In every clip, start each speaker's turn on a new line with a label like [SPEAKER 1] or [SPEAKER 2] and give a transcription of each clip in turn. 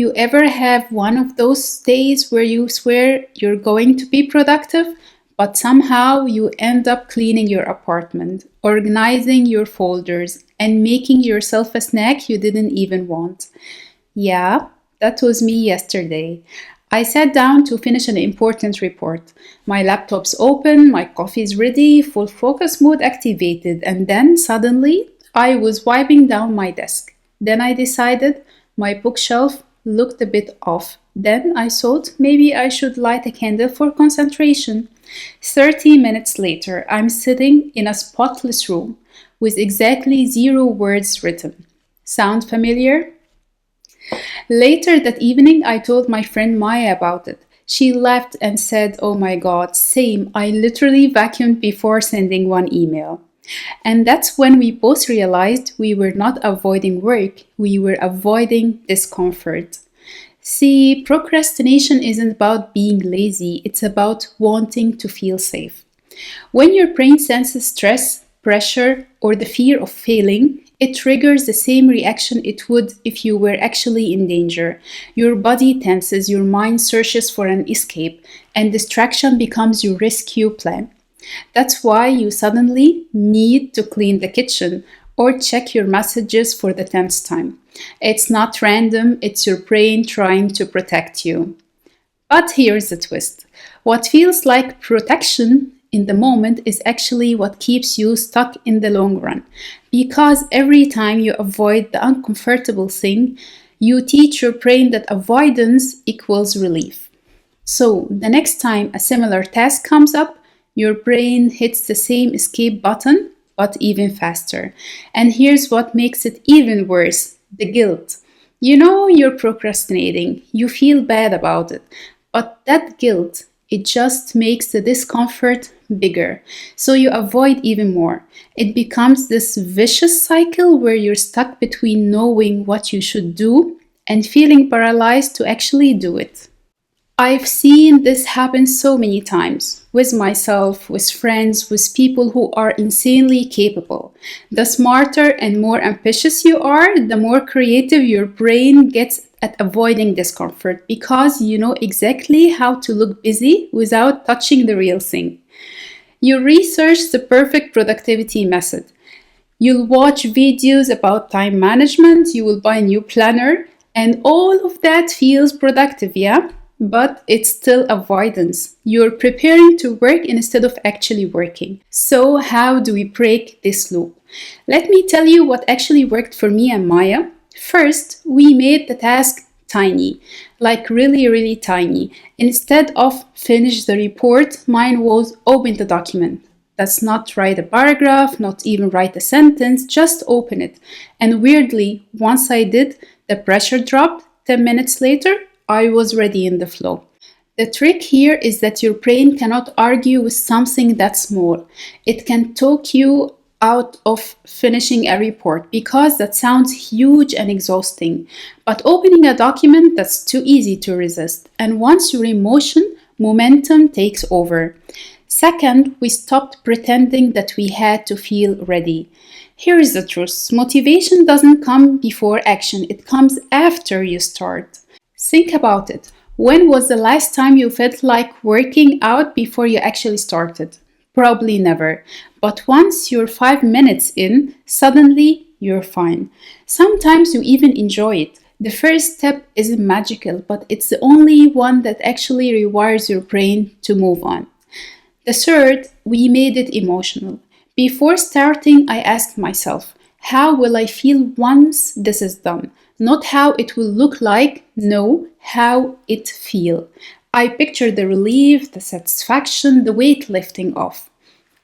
[SPEAKER 1] you ever have one of those days where you swear you're going to be productive, but somehow you end up cleaning your apartment, organizing your folders, and making yourself a snack you didn't even want? Yeah, that was me yesterday. I sat down to finish an important report. My laptop's open, my coffee's ready, full focus mode activated, and then suddenly I was wiping down my desk. Then I decided my bookshelf looked a bit off. Then I thought maybe I should light a candle for concentration. 30 minutes later, I'm sitting in a spotless room with exactly 0 words written. Sound familiar? Later that evening, I told my friend Maya about it. She laughed and said, "Oh my god, same. I literally vacuumed before sending one email." And that's when we both realized we were not avoiding work, we were avoiding discomfort. See, procrastination isn't about being lazy, it's about wanting to feel safe. When your brain senses stress, pressure, or the fear of failing, it triggers the same reaction it would if you were actually in danger. Your body tenses, your mind searches for an escape, and distraction becomes your rescue plan. That's why you suddenly need to clean the kitchen or check your messages for the 10th time. It's not random, it's your brain trying to protect you. But here's the twist. What feels like protection in the moment is actually what keeps you stuck in the long run. Because every time you avoid the uncomfortable thing, you teach your brain that avoidance equals relief. So the next time a similar task comes up, your brain hits the same escape button, but even faster. And here's what makes it even worse: the guilt. You know you're procrastinating, you feel bad about it, but that guilt, it just makes the discomfort bigger. So you avoid even more. It becomes this vicious cycle where you're stuck between knowing what you should do and feeling paralyzed to actually do it. I've seen this happen so many times with myself, with friends, with people who are insanely capable. The smarter and more ambitious you are, the more creative your brain gets at avoiding discomfort because you know exactly how to look busy without touching the real thing. You research the perfect productivity method. You'll watch videos about time management, you will buy a new planner, and all of that feels productive, yeah? But it's still avoidance. You're preparing to work instead of actually working. So, how do we break this loop? Let me tell you what actually worked for me and Maya. First, we made the task tiny, like really, really tiny. Instead of finish the report, mine was open the document. That's not write a paragraph, not even write a sentence, just open it. And weirdly, once I did, the pressure dropped. 10 minutes later, I was ready in the flow. The trick here is that your brain cannot argue with something that small. It can talk you out of finishing a report because that sounds huge and exhausting. But opening a document, that's too easy to resist. And once you're in motion, momentum takes over. Second, we stopped pretending that we had to feel ready. Here is the truth. Motivation doesn't come before action, it comes after you start. Think about it. When was the last time you felt like working out before you actually started? Probably never. But once you're 5 minutes in, suddenly you're fine. Sometimes you even enjoy it. The first step isn't magical, but it's the only one that actually rewires your brain to move on. The third, we made it emotional. Before starting, I asked myself, how will I feel once this is done? Not how it will look like, no, how it feel. I pictured the relief, the satisfaction, the weight lifting off.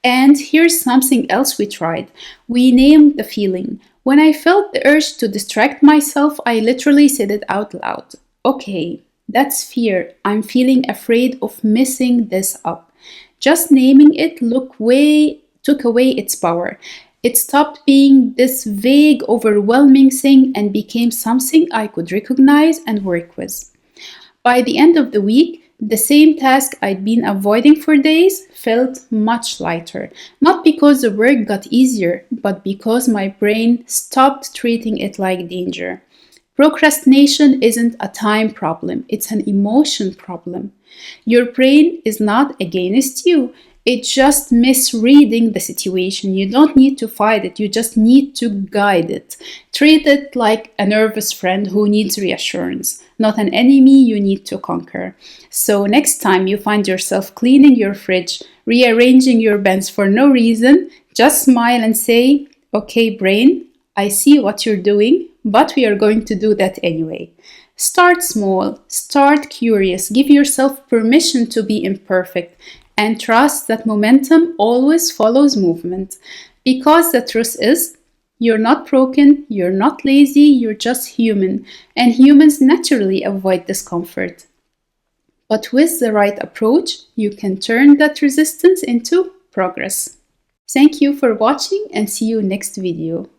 [SPEAKER 1] And here's something else we tried. We named the feeling. When I felt the urge to distract myself, I literally said it out loud. Okay, that's fear. I'm feeling afraid of messing this up. Just naming it took away its power. It stopped being this vague, overwhelming thing and became something I could recognize and work with. By the end of the week, the same task I'd been avoiding for days felt much lighter. Not because the work got easier, but because my brain stopped treating it like danger. Procrastination isn't a time problem, it's an emotion problem. Your brain is not against you, it's just misreading the situation. You don't need to fight it, you just need to guide it. Treat it like a nervous friend who needs reassurance, not an enemy you need to conquer. So, next time you find yourself cleaning your fridge, rearranging your bins for no reason, just smile and say, "Okay, brain, I see what you're doing, but we are going to do that anyway." Start small, start curious, give yourself permission to be imperfect, and trust that momentum always follows movement. Because the truth is, you're not broken, you're not lazy, you're just human, and humans naturally avoid discomfort. But with the right approach, you can turn that resistance into progress. Thank you for watching and see you next video.